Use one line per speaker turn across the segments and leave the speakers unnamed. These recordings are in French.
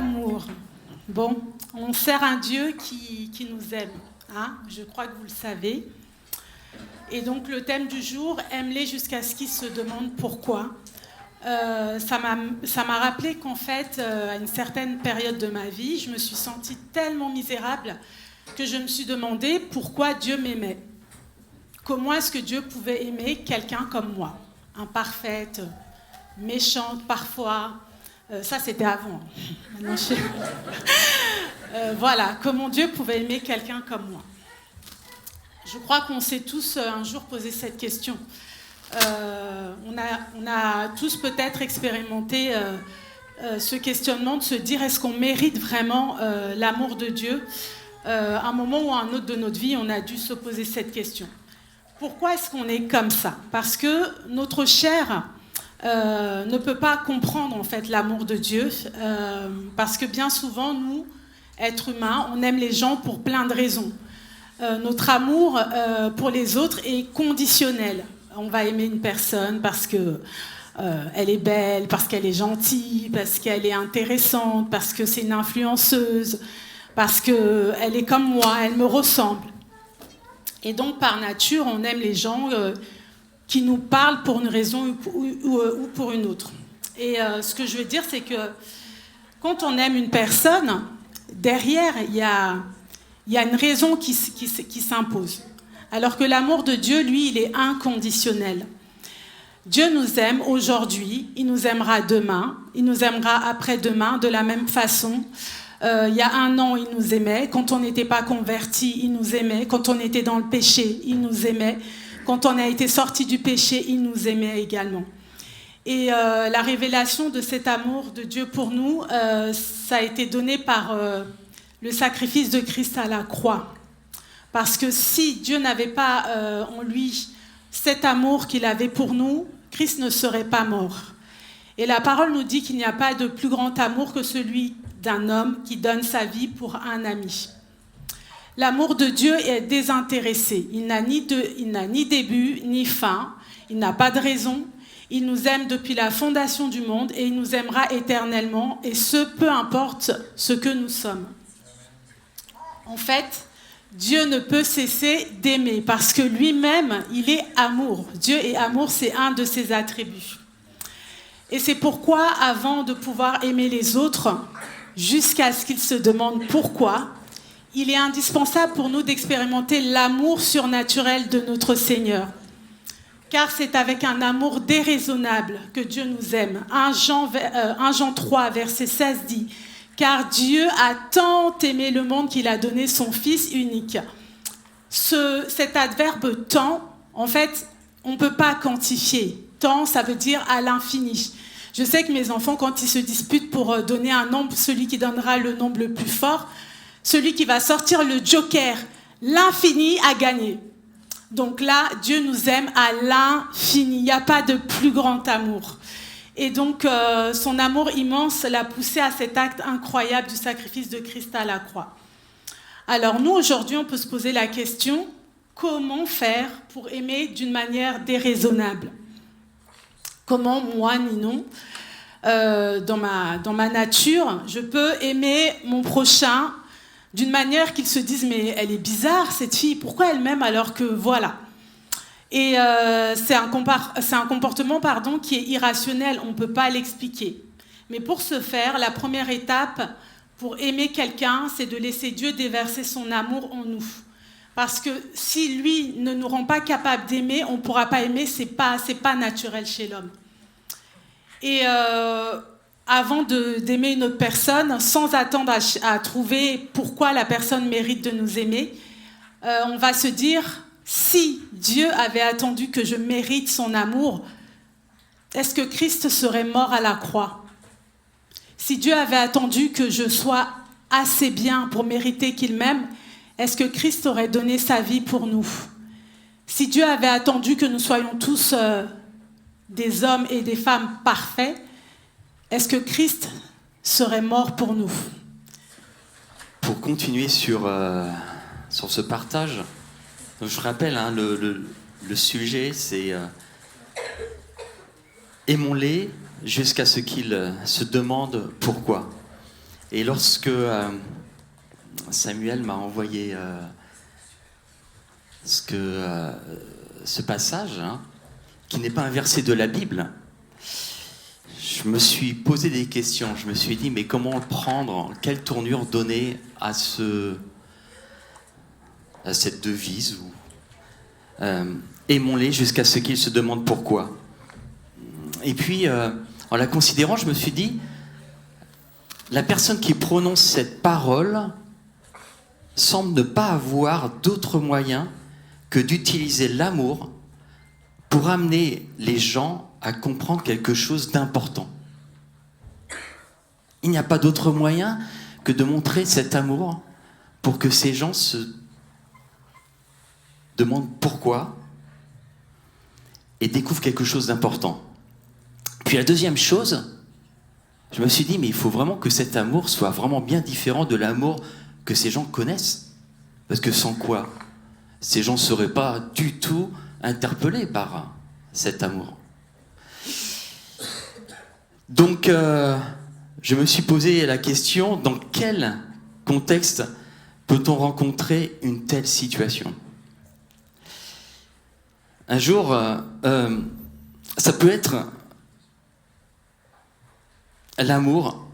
l'amour. Bon, on sert un Dieu qui nous aime, hein, je crois que vous le savez. Et donc le thème du jour, aime-les jusqu'à ce qu'ils se demandent pourquoi. Ça m'a rappelé qu'en fait, à une certaine période de ma vie, je me suis sentie tellement misérable que je me suis demandé pourquoi Dieu m'aimait. Comment est-ce que Dieu pouvait aimer quelqu'un comme moi, imparfaite, méchante parfois. Ça, c'était avant. Maintenant, voilà, comment Dieu pouvait aimer quelqu'un comme moi. Je crois qu'on s'est tous un jour posé cette question. On a tous peut-être expérimenté ce questionnement de se dire est-ce qu'on mérite vraiment l'amour de Dieu. À un moment ou à un autre de notre vie, on a dû se poser cette question. Pourquoi est-ce qu'on est comme ça ? Parce que notre chair ne peut pas comprendre en fait l'amour de Dieu, parce que bien souvent, nous, êtres humains, on aime les gens pour plein de raisons. Notre amour pour les autres est conditionnel. On va aimer une personne parce que elle est belle, parce qu'elle est gentille, parce qu'elle est intéressante, parce que c'est une influenceuse, parce qu'elle est comme moi, elle me ressemble. Et donc, par nature, on aime les gens qui nous parlent pour une raison ou pour une autre. Et ce que je veux dire, c'est que quand on aime une personne, derrière, il y a une raison qui s'impose. Alors que l'amour de Dieu, lui, il est inconditionnel. Dieu nous aime aujourd'hui, il nous aimera demain, il nous aimera après-demain de la même façon. Il y a 1 an, il nous aimait. Quand on n'était pas convertis, il nous aimait. Quand on était dans le péché, il nous aimait. Quand on a été sorti du péché, il nous aimait également. Et la révélation de cet amour de Dieu pour nous, ça a été donné par le sacrifice de Christ à la croix. Parce que si Dieu n'avait pas en lui cet amour qu'il avait pour nous, Christ ne serait pas mort. Et la parole nous dit qu'il n'y a pas de plus grand amour que celui d'un homme qui donne sa vie pour un ami. L'amour de Dieu est désintéressé. Il n'a ni début ni fin. Il n'a pas de raison. Il nous aime depuis la fondation du monde et il nous aimera éternellement, et ce, peu importe ce que nous sommes. En fait, Dieu ne peut cesser d'aimer parce que lui-même, il est amour. Dieu est amour, c'est un de ses attributs. Et c'est pourquoi, avant de pouvoir aimer les autres, jusqu'à ce qu'ils se demandent pourquoi, il est indispensable pour nous d'expérimenter l'amour surnaturel de notre Seigneur. Car c'est avec un amour déraisonnable que Dieu nous aime. 1 Jean 3, verset 16 dit « Car Dieu a tant aimé le monde qu'il a donné son Fils unique ». Cet adverbe « tant », en fait, on ne peut pas quantifier. « Tant », ça veut dire à l'infini. Je sais que mes enfants, quand ils se disputent pour donner un nombre, celui qui donnera le nombre le plus fort, celui qui va sortir le joker, l'infini, a gagné. Donc là, Dieu nous aime à l'infini. Il n'y a pas de plus grand amour. Et donc, son amour immense l'a poussé à cet acte incroyable du sacrifice de Christ à la croix. Alors nous, aujourd'hui, on peut se poser la question, comment faire pour aimer d'une manière déraisonnable ? Comment, moi, Ninon, dans ma nature, je peux aimer mon prochain d'une manière qu'ils se disent « mais elle est bizarre, cette fille, pourquoi elle m'aime alors que voilà ?» Et c'est un comportement qui est irrationnel, on ne peut pas l'expliquer. Mais pour ce faire, la première étape pour aimer quelqu'un, c'est de laisser Dieu déverser son amour en nous. Parce que si lui ne nous rend pas capables d'aimer, on ne pourra pas aimer, c'est pas naturel chez l'homme. Et avant d'aimer une autre personne, sans attendre à trouver pourquoi la personne mérite de nous aimer, on va se dire, si Dieu avait attendu que je mérite son amour, est-ce que Christ serait mort à la croix ? Si Dieu avait attendu que je sois assez bien pour mériter qu'il m'aime, est-ce que Christ aurait donné sa vie pour nous ? Si Dieu avait attendu que nous soyons tous des hommes et des femmes parfaits, est-ce que Christ serait mort pour nous ?
Pour continuer sur ce partage, je rappelle, hein, le sujet, c'est aimons-les jusqu'à ce qu'ils se demandent pourquoi. Et lorsque Samuel m'a envoyé ce passage, hein, qui n'est pas un verset de la Bible, je me suis posé des questions. Je me suis dit, mais comment le prendre? Quelle tournure donner à cette devise aimons-les jusqu'à ce qu'ils se demandent pourquoi. Et puis, en la considérant, je me suis dit, la personne qui prononce cette parole semble ne pas avoir d'autre moyen que d'utiliser l'amour pour amener les gens à comprendre quelque chose d'important. Il n'y a pas d'autre moyen que de montrer cet amour pour que ces gens se demandent pourquoi et découvrent quelque chose d'important. Puis la deuxième chose, je me suis dit, mais il faut vraiment que cet amour soit vraiment bien différent de l'amour que ces gens connaissent. Parce que sans quoi, ces gens ne seraient pas du tout interpellés par cet amour. Donc, je me suis posé la question, dans quel contexte peut-on rencontrer une telle situation? Un jour, ça peut être l'amour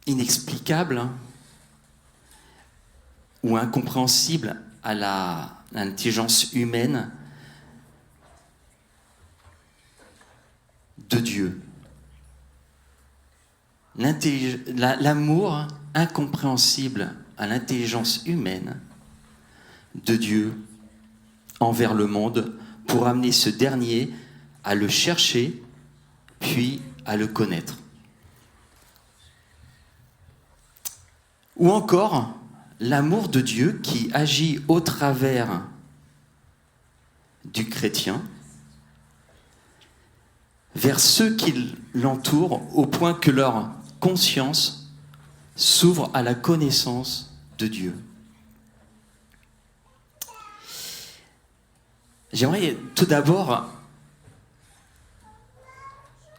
inexplicable, hein, ou incompréhensible à l'intelligence humaine de Dieu. L'amour incompréhensible à l'intelligence humaine de Dieu envers le monde pour amener ce dernier à le chercher, puis à le connaître. Ou encore, l'amour de Dieu qui agit au travers du chrétien vers ceux qui l'entourent au point que leur conscience s'ouvre à la connaissance de Dieu. J'aimerais tout d'abord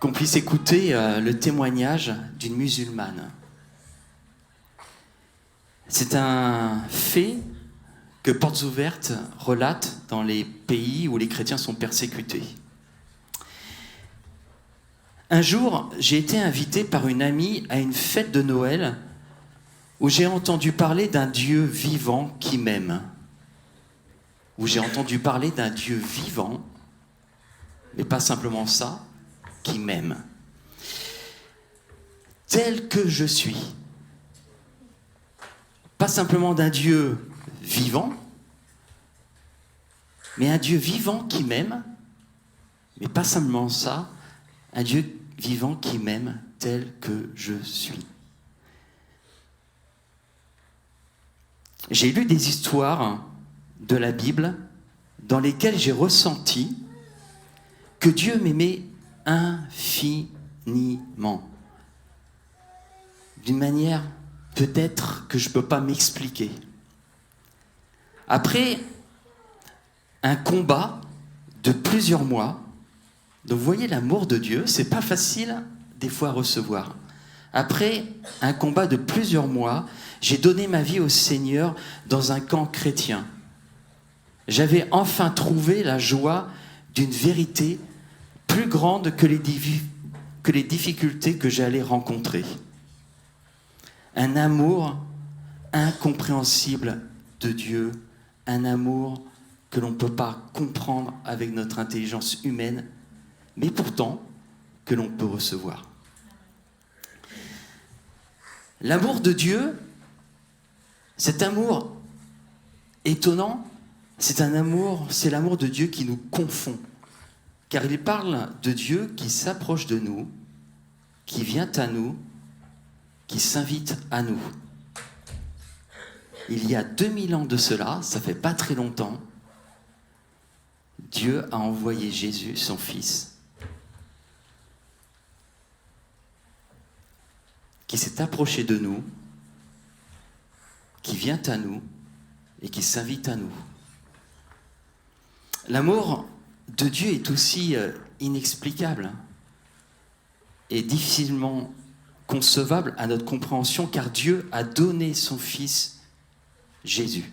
qu'on puisse écouter le témoignage d'une musulmane. C'est un fait que Portes Ouvertes relate dans les pays où les chrétiens sont persécutés. Un jour, j'ai été invité par une amie à une fête de Noël où j'ai entendu parler d'un Dieu vivant qui m'aime. Où j'ai entendu parler d'un Dieu vivant, mais pas simplement ça, qui m'aime. Tel que je suis. Pas simplement d'un Dieu vivant, mais un Dieu vivant qui m'aime, mais pas simplement ça, un Dieu vivant qui m'aime tel que je suis. J'ai lu des histoires de la Bible dans lesquelles j'ai ressenti que Dieu m'aimait infiniment, d'une manière peut-être que je ne peux pas m'expliquer. Après un combat de plusieurs mois, donc vous voyez l'amour de Dieu, c'est pas facile des fois à recevoir. Après un combat de plusieurs mois, j'ai donné ma vie au Seigneur dans un camp chrétien. J'avais enfin trouvé la joie d'une vérité plus grande que les difficultés que j'allais rencontrer. Un amour incompréhensible de Dieu, un amour que l'on ne peut pas comprendre avec notre intelligence humaine, mais pourtant que l'on peut recevoir. L'amour de Dieu, cet amour étonnant, c'est l'amour de Dieu qui nous confond. Car il parle de Dieu qui s'approche de nous, qui vient à nous, qui s'invite à nous. Il y a 2000 ans de cela, ça fait pas très longtemps, Dieu a envoyé Jésus, son Fils, qui s'est approché de nous, qui vient à nous et qui s'invite à nous. L'amour de Dieu est aussi inexplicable et difficilement inconcevable à notre compréhension, car Dieu a donné son Fils Jésus.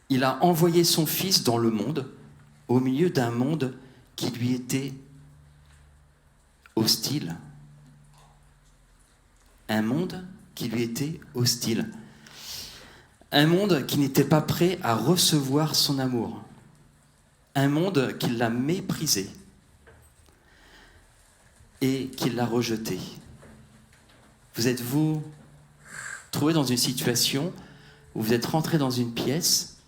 Il a envoyé son Fils dans le monde, au milieu d'un monde qui lui était hostile. Un monde qui lui était hostile. Un monde qui n'était pas prêt à recevoir son amour. Un monde qui l'a méprisé et qui l'a rejeté. Vous êtes-vous trouvé dans une situation où vous êtes rentré dans une pièce,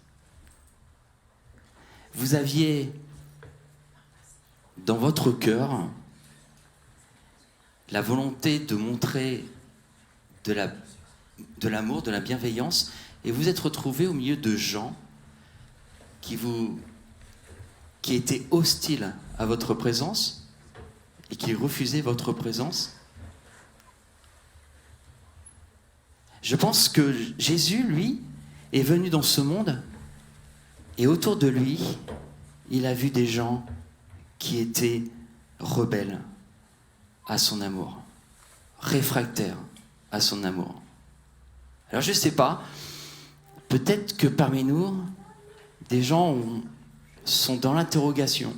vous aviez dans votre cœur la volonté de montrer de l'amour, de la bienveillance, et vous êtes retrouvé au milieu de gens qui étaient hostiles à votre présence et qui refusaient votre présence. Je pense que Jésus, lui, est venu dans ce monde et autour de lui, il a vu des gens qui étaient rebelles à son amour, réfractaires à son amour. Alors je ne sais pas, peut-être que parmi nous, des gens sont dans l'interrogation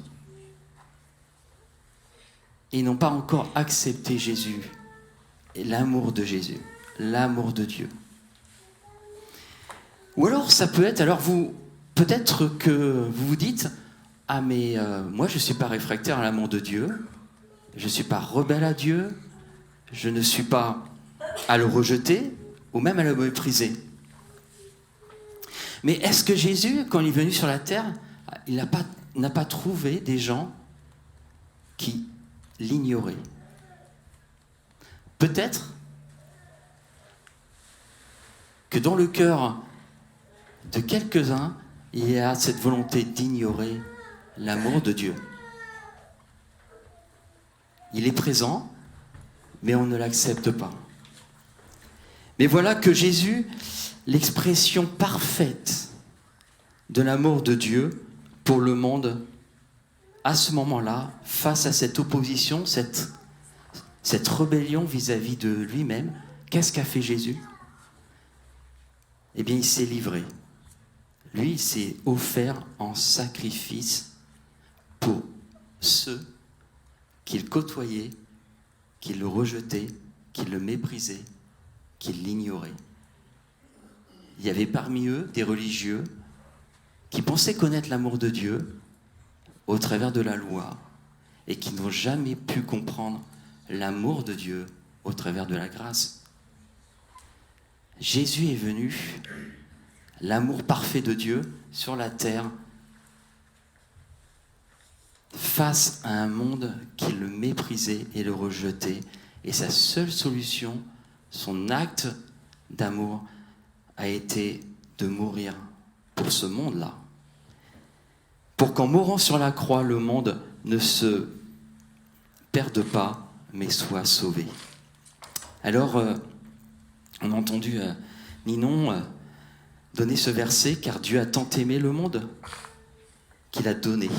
et n'ont pas encore accepté Jésus et l'amour de Jésus, l'amour de Dieu. Ou alors ça peut être, peut-être que vous vous dites, ah mais moi je ne suis pas réfractaire à l'amour de Dieu, je ne suis pas rebelle à Dieu, je ne suis pas à le rejeter ou même à le mépriser. Mais est-ce que Jésus, quand il est venu sur la terre, il n'a pas trouvé des gens qui l'ignoraient? Peut-être que dans le cœur de quelques-uns, il y a cette volonté d'ignorer l'amour de Dieu. Il est présent, mais on ne l'accepte pas. Mais voilà que Jésus, l'expression parfaite de l'amour de Dieu pour le monde, à ce moment-là, face à cette opposition, cette rébellion vis-à-vis de lui-même, qu'est-ce qu'a fait Jésus? Eh bien, il s'est livré. Lui, il s'est offert en sacrifice pour ceux qu'il côtoyait, qui le rejetaient, qui le méprisaient, qui l'ignoraient. Il y avait parmi eux des religieux qui pensaient connaître l'amour de Dieu au travers de la loi et qui n'ont jamais pu comprendre l'amour de Dieu au travers de la grâce. Jésus est venu, l'amour parfait de Dieu sur la terre, face à un monde qui le méprisait et le rejetait. Et sa seule solution, son acte d'amour, a été de mourir pour ce monde-là. Pour qu'en mourant sur la croix, le monde ne se perde pas, mais soit sauvé. Alors, on a entendu Ninon donner ce verset, car Dieu a tant aimé le monde qu'il a donné.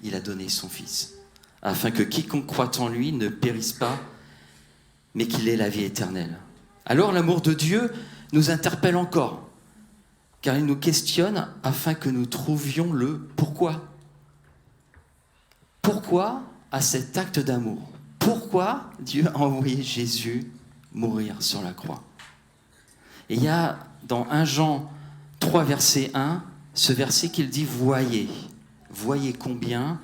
Il a donné son Fils, afin que quiconque croit en lui ne périsse pas, mais qu'il ait la vie éternelle. Alors l'amour de Dieu nous interpelle encore, car il nous questionne afin que nous trouvions le pourquoi. Pourquoi à cet acte d'amour? Pourquoi Dieu a envoyé Jésus mourir sur la croix? Et il y a dans 1 Jean 3, verset 1, ce verset qu'il dit « Voyez combien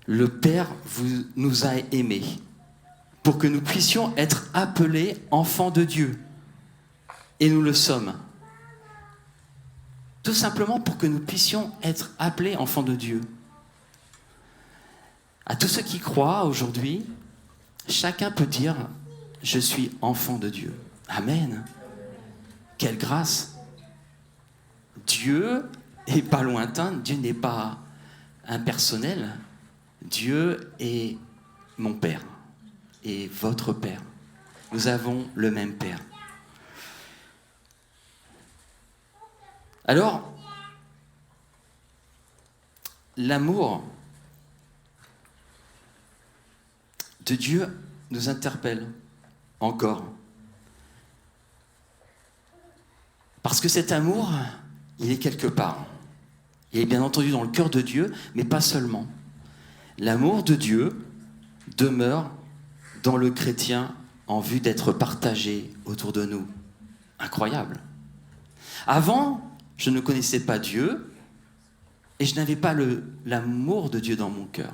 le Père nous a aimés, pour que nous puissions être appelés enfants de Dieu. Et nous le sommes. » Tout simplement pour que nous puissions être appelés enfants de Dieu. À tous ceux qui croient aujourd'hui, chacun peut dire « Je suis enfant de Dieu ». Amen. Quelle grâce. Dieu n'est pas lointain, Dieu n'est pas impersonnel. Dieu est mon Père et votre Père. Nous avons le même Père. Alors, l'amour de Dieu nous interpelle encore. Parce que cet amour, il est quelque part. Il est bien entendu dans le cœur de Dieu, mais pas seulement. L'amour de Dieu demeure dans le chrétien en vue d'être partagé autour de nous. Incroyable. Avant, je ne connaissais pas Dieu et je n'avais pas l'amour de Dieu dans mon cœur.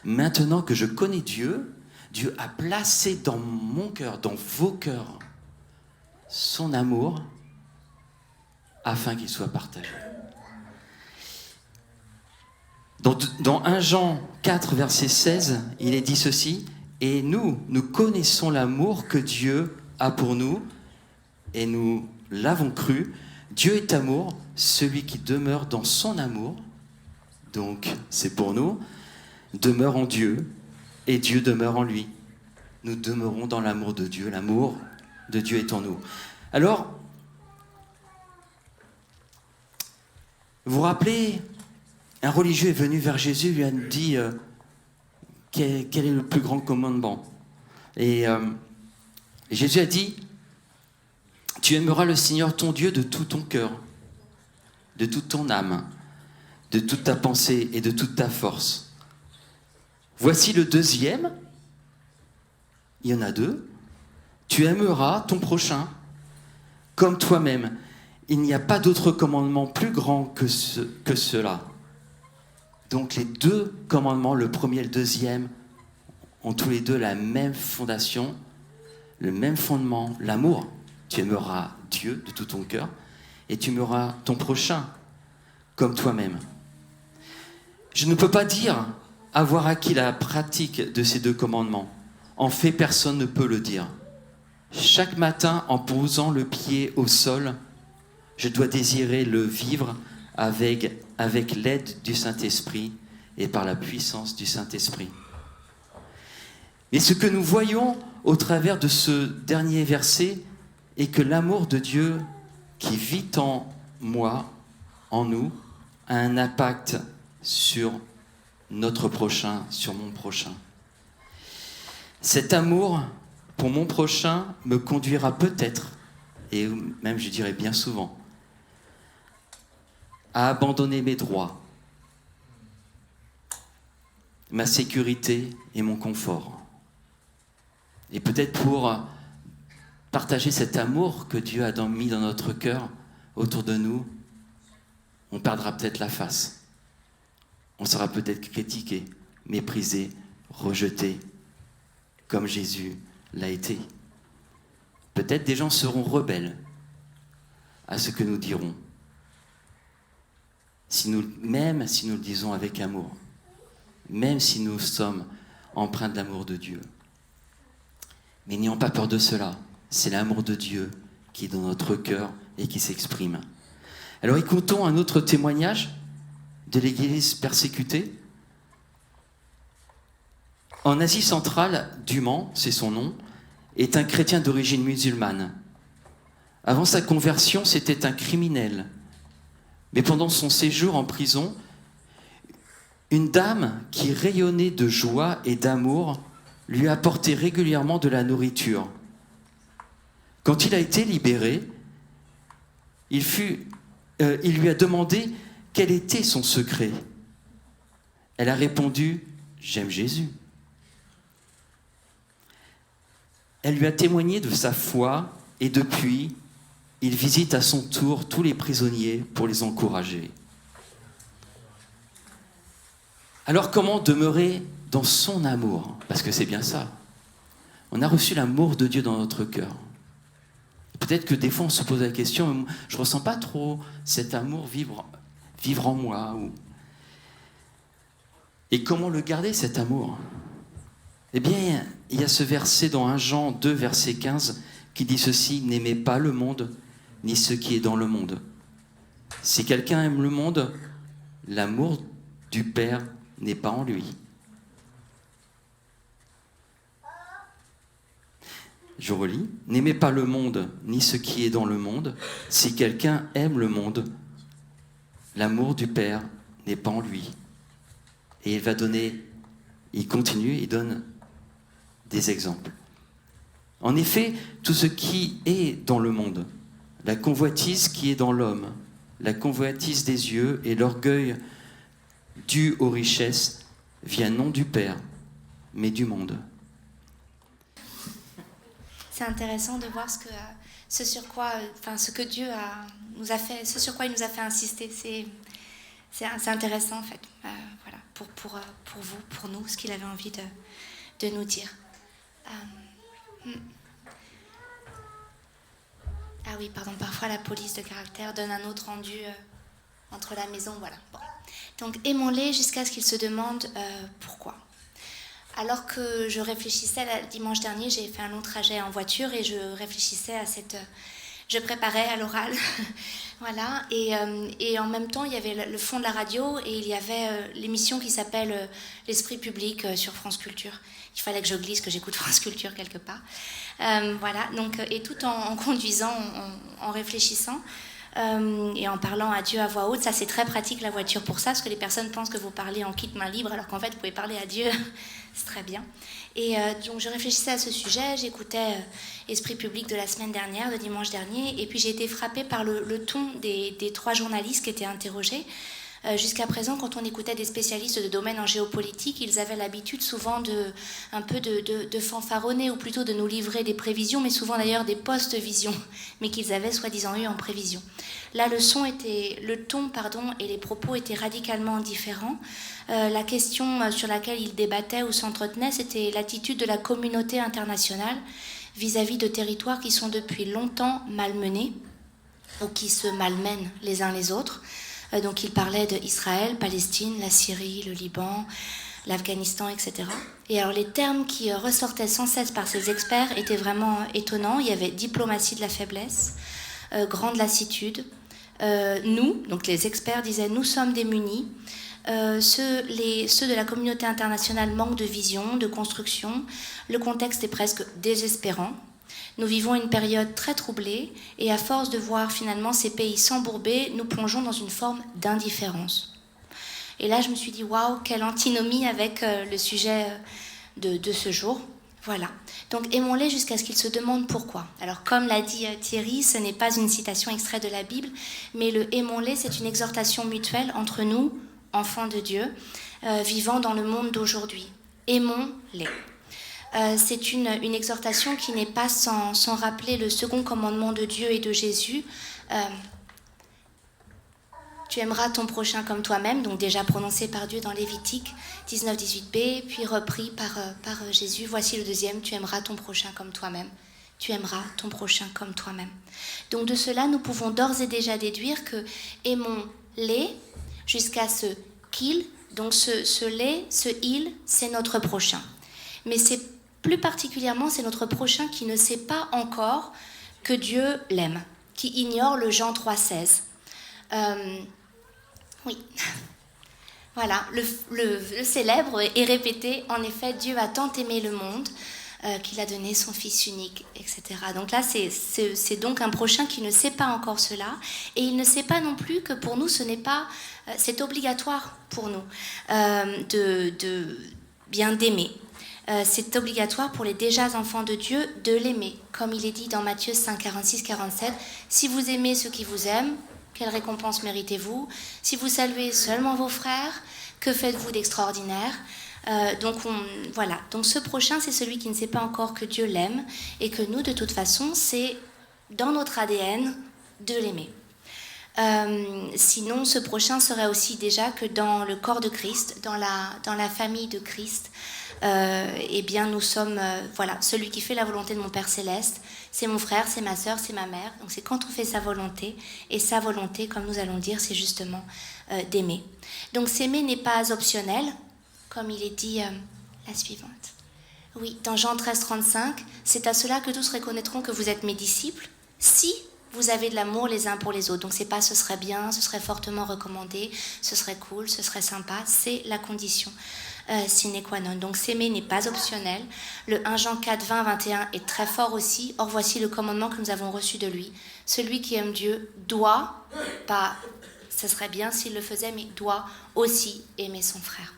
Maintenant que je connais Dieu, Dieu a placé dans mon cœur, dans vos cœurs, son amour afin qu'il soit partagé. Dans 1 Jean 4, verset 16, il est dit ceci, « Et nous connaissons l'amour que Dieu a pour nous, et nous l'avons cru. Dieu est amour, celui qui demeure dans son amour, donc c'est pour nous, demeure en Dieu, et Dieu demeure en lui. Nous demeurons dans l'amour de Dieu, l'amour de Dieu est en nous. » Alors, vous vous rappelez, un religieux est venu vers Jésus et lui a dit quel est le plus grand commandement. Et Jésus a dit, tu aimeras le Seigneur ton Dieu de tout ton cœur, de toute ton âme, de toute ta pensée et de toute ta force. Voici le deuxième, il y en a deux, tu aimeras ton prochain comme toi-même. Il n'y a pas d'autre commandement plus grand que cela. Donc les deux commandements, le premier et le deuxième, ont tous les deux la même fondation, le même fondement, l'amour. Tu aimeras Dieu de tout ton cœur et tu aimeras ton prochain comme toi-même. Je ne peux pas dire avoir acquis la pratique de ces deux commandements. En fait, personne ne peut le dire. Chaque matin, en posant le pied au sol, je dois désirer le vivre avec l'aide du Saint-Esprit et par la puissance du Saint-Esprit. Et ce que nous voyons au travers de ce dernier verset est que l'amour de Dieu qui vit en moi, en nous, a un impact sur notre prochain, sur mon prochain. Cet amour pour mon prochain me conduira peut-être, et même je dirais bien souvent, à abandonner mes droits, ma sécurité et mon confort. Et peut-être pour partager cet amour que Dieu a mis dans notre cœur, autour de nous, on perdra peut-être la face. On sera peut-être critiqué, méprisé, rejeté, comme Jésus l'a été. Peut-être des gens seront rebelles à ce que nous dirons. Même si nous le disons avec amour, même si nous sommes empreints de l'amour de Dieu. Mais n'ayons pas peur de cela, c'est l'amour de Dieu qui est dans notre cœur et qui s'exprime. Alors écoutons un autre témoignage de l'Église persécutée. En Asie centrale, Duman, c'est son nom, est un chrétien d'origine musulmane. Avant sa conversion, c'était un criminel. Mais pendant son séjour en prison, une dame qui rayonnait de joie et d'amour lui apportait régulièrement de la nourriture. Quand il a été libéré, il lui a demandé quel était son secret. Elle a répondu « J'aime Jésus ». Elle lui a témoigné de sa foi et depuis, il visite à son tour tous les prisonniers pour les encourager. Alors comment demeurer dans son amour? Parce que c'est bien ça. On a reçu l'amour de Dieu dans notre cœur. Peut-être que des fois on se pose la question, je ne ressens pas trop cet amour vivre en moi. Et comment le garder cet amour? Eh bien, il y a ce verset dans 1 Jean 2, verset 15, qui dit ceci, « N'aimez pas le monde, ni ce qui est dans le monde. Si quelqu'un aime le monde, l'amour du Père n'est pas en lui. » Je relis, « N'aimez pas le monde, ni ce qui est dans le monde. Si quelqu'un aime le monde, l'amour du Père n'est pas en lui. » Et il va donner, il continue, il donne des exemples. En effet, tout ce qui est dans le monde, la convoitise qui est dans l'homme, la convoitise des yeux et l'orgueil dû aux richesses, vient non du Père, mais du monde.
C'est intéressant de voir ce que Dieu nous a fait, ce sur quoi il nous a fait insister. C'est intéressant en fait, voilà, pour vous, pour nous, ce qu'il avait envie de nous dire. Ah oui, pardon, parfois la police de caractère donne un autre rendu entre la maison, voilà. Bon. Donc aimons-les jusqu'à ce qu'ils se demandent pourquoi. Alors que je réfléchissais, dimanche dernier, j'ai fait un long trajet en voiture et je réfléchissais à je préparais à l'oral, voilà, et en même temps, il y avait le fond de la radio et il y avait l'émission qui s'appelle L'Esprit public sur France Culture. Il fallait que je glisse, que j'écoute France Culture quelque part. Voilà, donc, et tout en conduisant, en réfléchissant, et en parlant à Dieu à voix haute. Ça, c'est très pratique, la voiture, pour ça, parce que les personnes pensent que vous parlez en kit main libre, alors qu'en fait, vous pouvez parler à Dieu. C'est très bien. Et donc, je réfléchissais à ce sujet, j'écoutais Esprit public de la semaine dernière, de dimanche dernier, et puis j'ai été frappée par le ton des 3 journalistes qui étaient interrogés. Jusqu'à présent, quand on écoutait des spécialistes de domaine en géopolitique, ils avaient l'habitude souvent de fanfaronner, ou plutôt de nous livrer des prévisions, mais souvent d'ailleurs des post-visions, mais qu'ils avaient soi-disant eu en prévision. Là, le ton, et les propos étaient radicalement différents. La question sur laquelle ils débattaient ou s'entretenaient, c'était l'attitude de la communauté internationale vis-à-vis de territoires qui sont depuis longtemps malmenés, ou qui se malmènent les uns les autres. Donc il parlait d'Israël, Palestine, la Syrie, le Liban, l'Afghanistan, etc. Et alors les termes qui ressortaient sans cesse par ces experts étaient vraiment étonnants. Il y avait diplomatie de la faiblesse, grande lassitude. Nous, donc les experts disaient, nous sommes démunis. Ceux de la communauté internationale manquent de vision, de construction. Le contexte est presque désespérant. Nous vivons une période très troublée et à force de voir finalement ces pays s'embourber, nous plongeons dans une forme d'indifférence. Et là, je me suis dit, waouh, quelle antinomie avec le sujet de ce jour. Voilà. Donc, aimons-les jusqu'à ce qu'ils se demandent pourquoi. Alors, comme l'a dit Thierry, ce n'est pas une citation extraite de la Bible, mais le aimons-les, c'est une exhortation mutuelle entre nous, enfants de Dieu, vivant dans le monde d'aujourd'hui. Aimons-les. C'est une exhortation qui n'est pas sans rappeler le second commandement de Dieu et de Jésus. Tu aimeras ton prochain comme toi-même, donc déjà prononcé par Dieu dans Lévitique 19-18b, puis repris par Jésus. Voici le deuxième, tu aimeras ton prochain comme toi-même. Tu aimeras ton prochain comme toi-même. Donc de cela, nous pouvons d'ores et déjà déduire que aimons-les jusqu'à ce qu'ils, donc ce les, ce ils, c'est notre prochain. Mais plus particulièrement, c'est notre prochain qui ne sait pas encore que Dieu l'aime, qui ignore le Jean 3,16. Oui, voilà, le célèbre et répété, en effet, Dieu a tant aimé le monde qu'il a donné son Fils unique, etc. Donc là, c'est donc un prochain qui ne sait pas encore cela, et il ne sait pas non plus que pour nous, c'est obligatoire pour nous de bien d'aimer. C'est obligatoire pour les déjà enfants de Dieu de l'aimer, comme il est dit dans Matthieu 5, 46-47. Si vous aimez ceux qui vous aiment, quelle récompense méritez-vous? Si vous saluez seulement vos frères, que faites-vous d'extraordinaire? Voilà. Donc ce prochain, c'est celui qui ne sait pas encore que Dieu l'aime, et que nous, de toute façon, c'est dans notre ADN de l'aimer. Sinon, ce prochain serait aussi déjà que dans le corps de Christ, dans la famille de Christ, eh bien nous sommes, voilà, celui qui fait la volonté de mon Père Céleste, c'est mon frère, c'est ma sœur, c'est ma mère. Donc c'est quand on fait sa volonté, et sa volonté, comme nous allons dire, c'est justement d'aimer. Donc s'aimer n'est pas optionnel, comme il est dit la suivante. Oui, dans Jean 13-35, c'est à cela que tous reconnaîtront que vous êtes mes disciples, si vous avez de l'amour les uns pour les autres. Donc c'est pas ce serait bien, ce serait fortement recommandé, ce serait cool, ce serait sympa, c'est la condition sine qua non. Donc s'aimer n'est pas optionnel. Le 1 Jean 4, 20, 21 est très fort aussi. Or voici le commandement que nous avons reçu de lui. Celui qui aime Dieu doit, pas ce serait bien s'il le faisait, mais doit aussi aimer son frère.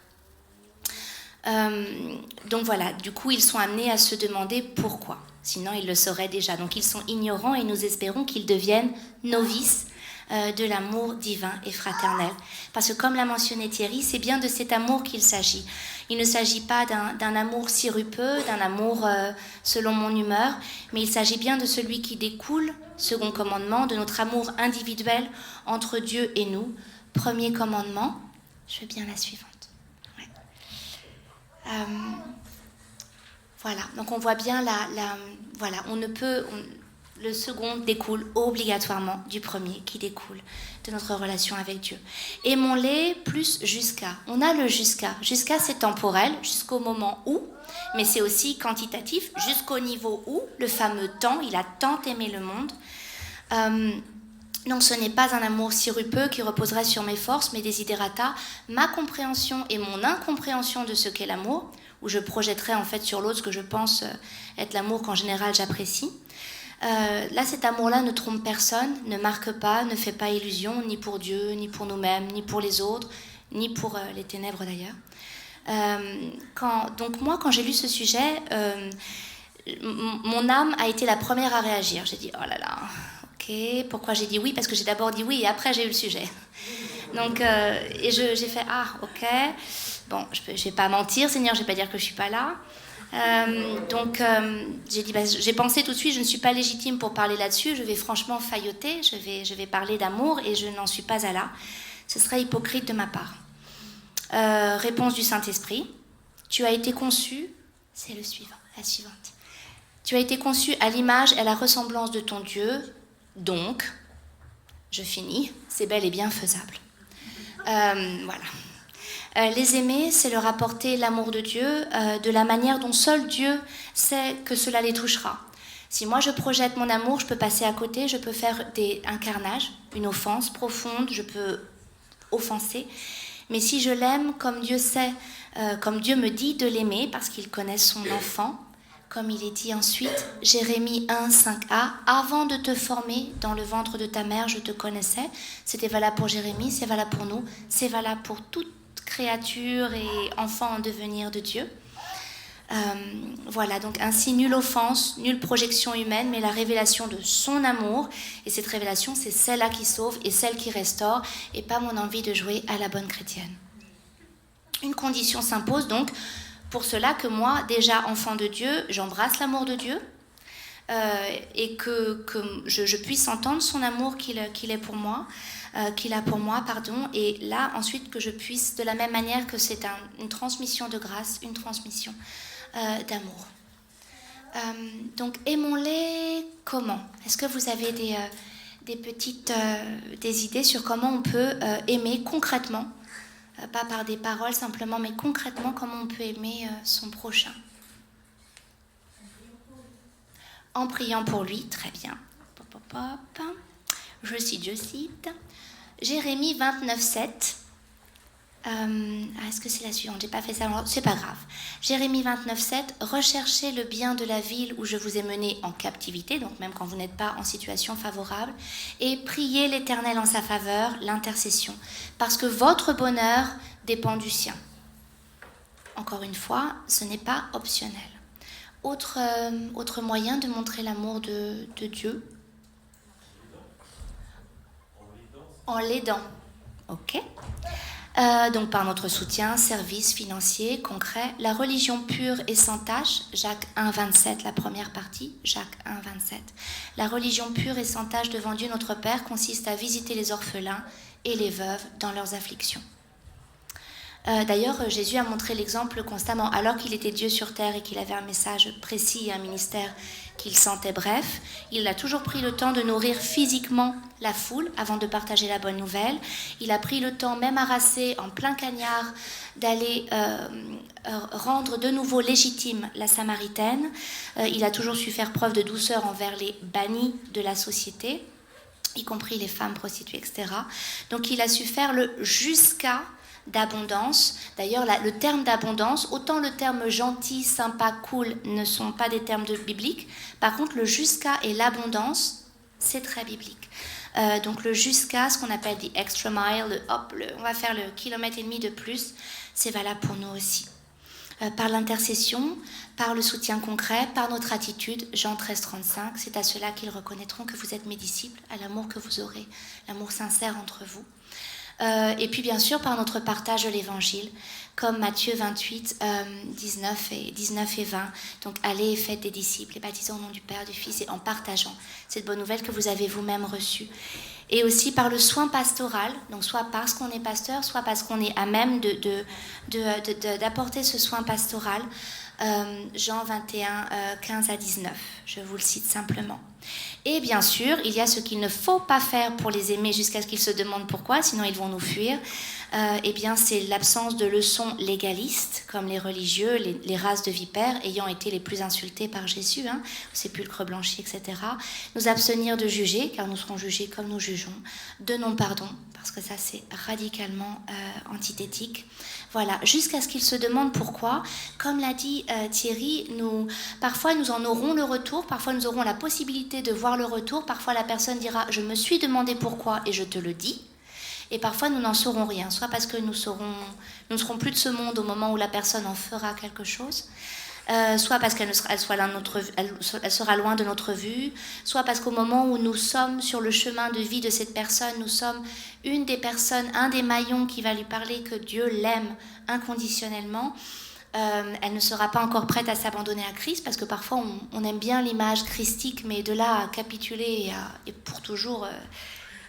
Donc voilà, du coup, ils sont amenés à se demander pourquoi. Sinon, ils le sauraient déjà. Donc ils sont ignorants et nous espérons qu'ils deviennent novices de l'amour divin et fraternel. Parce que comme l'a mentionné Thierry, c'est bien de cet amour qu'il s'agit. Il ne s'agit pas d'un amour sirupeux, d'un amour selon mon humeur, mais il s'agit bien de celui qui découle, second commandement, de notre amour individuel entre Dieu et nous. Premier commandement, je veux bien la suivante. Ouais. Voilà, donc on voit bien voilà, le second découle obligatoirement du premier qui découle de notre relation avec Dieu. Aimons-les plus jusqu'à. On a le jusqu'à. Jusqu'à, c'est temporel, jusqu'au moment où, mais c'est aussi quantitatif, jusqu'au niveau où, le fameux temps, il a tant aimé le monde. Donc ce n'est pas un amour sirupeux qui reposerait sur mes forces, mes desiderata, ma compréhension et mon incompréhension de ce qu'est l'amour, où je projetterai en fait sur l'autre ce que je pense être l'amour qu'en général j'apprécie. Là, cet amour-là ne trompe personne, ne marque pas, ne fait pas illusion, ni pour Dieu, ni pour nous-mêmes, ni pour les autres, ni pour les ténèbres d'ailleurs. Donc moi, quand j'ai lu ce sujet, mon âme a été la première à réagir. J'ai dit, oh là là, ok, pourquoi j'ai dit oui? Parce que j'ai d'abord dit oui et après j'ai eu le sujet. Donc, et j'ai fait, ah, ok, bon, je vais pas mentir, Seigneur, je vais pas dire que je suis pas là. J'ai dit, j'ai pensé tout de suite, je ne suis pas légitime pour parler là-dessus, je vais franchement failloter, je vais parler d'amour et je n'en suis pas à là. Ce serait hypocrite de ma part. Réponse du Saint-Esprit, tu as été conçu, c'est la suivante. Tu as été conçu à l'image et à la ressemblance de ton Dieu, donc, je finis, c'est bel et bien faisable. Voilà. Les aimer, c'est leur apporter l'amour de Dieu de la manière dont seul Dieu sait que cela les touchera. Si moi je projette mon amour, je peux passer à côté, je peux faire un carnage, une offense profonde, je peux offenser. Mais si je l'aime comme Dieu sait, comme Dieu me dit de l'aimer, parce qu'il connaît son enfant, comme il est dit ensuite, Jérémie 1, 5a, avant de te former dans le ventre de ta mère, je te connaissais. C'était valable pour Jérémie, c'est valable pour nous, c'est valable pour toute créature et enfant en devenir de Dieu. Voilà, donc ainsi, nulle offense, nulle projection humaine, mais la révélation de son amour. Et cette révélation, c'est celle-là qui sauve et celle qui restaure, et pas mon envie de jouer à la bonne chrétienne. Une condition s'impose donc, pour cela que moi, déjà enfant de Dieu, j'embrasse l'amour de Dieu, et que je puisse entendre son amour qu'il est pour moi, qu'il a pour moi, et là ensuite que je puisse, de la même manière que c'est une transmission de grâce, une transmission d'amour. Donc aimons-les comment? Est-ce que vous avez des idées sur comment on peut aimer concrètement, pas par des paroles simplement, mais concrètement comment on peut aimer son prochain? En priant pour lui, très bien. Je cite Jérémie 29, 7. Est-ce que c'est la suivante? J'ai pas fait ça, c'est pas grave. Jérémie 29, 7. Recherchez le bien de la ville où je vous ai mené en captivité, donc même quand vous n'êtes pas en situation favorable, et priez l'Éternel en sa faveur, l'intercession, parce que votre bonheur dépend du sien. Encore une fois, ce n'est pas optionnel. Autre moyen de montrer l'amour de Dieu? En l'aidant. Ok. Donc par notre soutien, service financier, concret. La religion pure et sans tache, Jacques 1, 27, la première partie, Jacques 1, 27. La religion pure et sans tache devant Dieu notre Père consiste à visiter les orphelins et les veuves dans leurs afflictions. D'ailleurs, Jésus a montré l'exemple constamment. Alors qu'il était Dieu sur terre et qu'il avait un message précis et un ministère qu'il sentait bref, il a toujours pris le temps de nourrir physiquement la foule avant de partager la bonne nouvelle. Il a pris le temps, même harassé, en plein cagnard, d'aller rendre de nouveau légitime la Samaritaine. Il a toujours su faire preuve de douceur envers les bannis de la société, y compris les femmes prostituées, etc. Donc il a su faire le jusqu'à d'abondance. D'ailleurs, le terme d'abondance, autant le terme gentil, sympa, cool ne sont pas des termes bibliques. Par contre, le jusqu'à et l'abondance, c'est très biblique. Donc le jusqu'à, ce qu'on appelle the extra mile, on va faire le kilomètre et demi de plus, c'est valable pour nous aussi. par l'intercession, par le soutien concret, par notre attitude. Jean 13, 35, c'est à cela qu'ils reconnaîtront que vous êtes mes disciples, à l'amour que vous aurez, l'amour sincère entre vous. Et puis bien sûr par notre partage de l'évangile, comme Matthieu 28, 19 et 20. Donc allez et faites des disciples, et baptisez au nom du Père, du Fils, et en partageant cette bonne nouvelle que vous avez vous-même reçue. Et aussi par le soin pastoral, donc soit parce qu'on est pasteur, soit parce qu'on est à même d'apporter ce soin pastoral. Jean 21, 15 à 19, je vous le cite simplement. Et bien sûr, il y a ce qu'il ne faut pas faire pour les aimer jusqu'à ce qu'ils se demandent pourquoi, sinon ils vont nous fuir. Eh bien, c'est l'absence de leçons légalistes, comme les religieux, les races de vipères, ayant été les plus insultés par Jésus, au sépulcre blanchi, etc. Nous abstenir de juger, car nous serons jugés comme nous jugeons. De non-pardon, parce que ça, c'est radicalement antithétique. Voilà, jusqu'à ce qu'ils se demandent pourquoi. Comme l'a dit Thierry, parfois nous en aurons le retour, parfois nous aurons la possibilité de voir le retour, parfois la personne dira « je me suis demandé pourquoi et je te le dis ». Et parfois, nous n'en saurons rien, soit parce que nous ne serons plus de ce monde au moment où la personne en fera quelque chose, soit parce qu'elle sera loin de notre vue, soit parce qu'au moment où nous sommes sur le chemin de vie de cette personne, nous sommes une des personnes, un des maillons qui va lui parler que Dieu l'aime inconditionnellement. Elle ne sera pas encore prête à s'abandonner à Christ, parce que parfois on aime bien l'image christique, mais de là à capituler et pour toujours,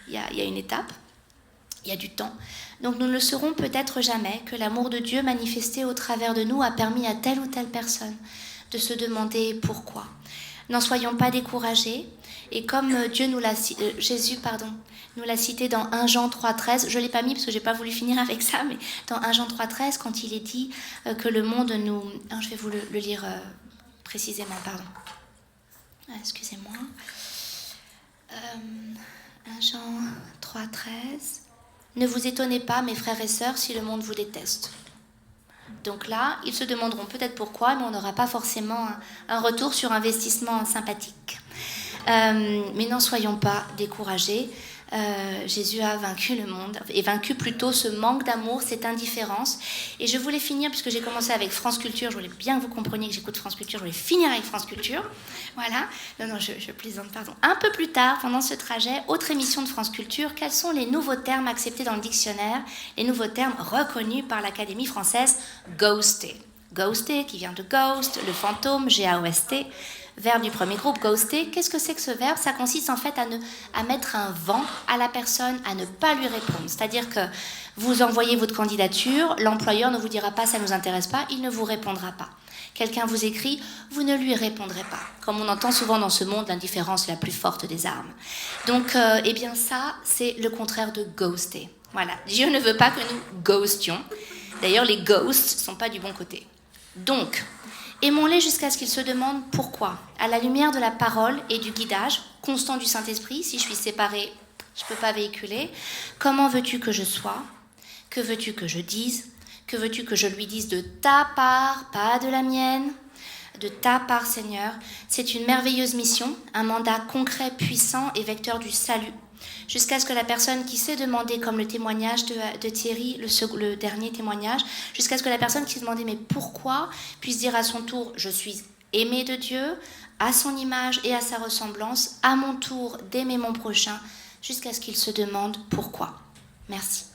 il y a une étape. Il y a du temps. Donc nous ne le saurons peut-être jamais que l'amour de Dieu manifesté au travers de nous a permis à telle ou telle personne de se demander pourquoi. N'en soyons pas découragés. Et comme Jésus nous l'a cité dans 1 Jean 3,13, je ne l'ai pas mis parce que je n'ai pas voulu finir avec ça, mais dans 1 Jean 3,13, quand il est dit que le monde nous... je vais vous le lire précisément, pardon. Excusez-moi. 1 Jean 3,13... Ne vous étonnez pas, mes frères et sœurs, si le monde vous déteste. Donc là, ils se demanderont peut-être pourquoi, mais on n'aura pas forcément un retour sur investissement sympathique. Mais n'en soyons pas découragés. Jésus a vaincu le monde, et vaincu plutôt ce manque d'amour, cette indifférence. Et je voulais finir, puisque j'ai commencé avec France Culture, je voulais bien que vous compreniez que j'écoute France Culture, je voulais finir avec France Culture. Voilà. Non, je plaisante, pardon. Un peu plus tard, pendant ce trajet, autre émission de France Culture, quels sont les nouveaux termes acceptés dans le dictionnaire, les nouveaux termes reconnus par l'Académie française? Ghosté. Ghosté, qui vient de ghost, le fantôme, G-A-O-S-T. Verbe du premier groupe, ghoster. Qu'est-ce que c'est que ce verbe? Ça consiste en fait à mettre un vent à la personne, à ne pas lui répondre. C'est-à-dire que vous envoyez votre candidature, l'employeur ne vous dira pas « ça ne nous intéresse pas », il ne vous répondra pas. Quelqu'un vous écrit, vous ne lui répondrez pas. Comme on entend souvent dans ce monde, l'indifférence est la plus forte des armes. Donc, eh bien ça, c'est le contraire de ghoster. Voilà, Dieu ne veut pas que nous ghostions. D'ailleurs, les ghosts ne sont pas du bon côté. Donc, aimons-les jusqu'à ce qu'ils se demandent pourquoi. À la lumière de la parole et du guidage constant du Saint-Esprit, si je suis séparée, je ne peux pas véhiculer. Comment veux-tu que je sois? Que veux-tu que je dise? Que veux-tu que je lui dise de ta part, pas de la mienne? De ta part, Seigneur. C'est une merveilleuse mission, un mandat concret, puissant et vecteur du salut. Jusqu'à ce que la personne qui s'est demandé, comme le témoignage de Thierry, le dernier témoignage, jusqu'à ce que la personne qui s'est demandé mais pourquoi, puisse dire à son tour « je suis aimé de Dieu, à son image et à sa ressemblance, à mon tour d'aimer mon prochain », jusqu'à ce qu'il se demande pourquoi. Merci.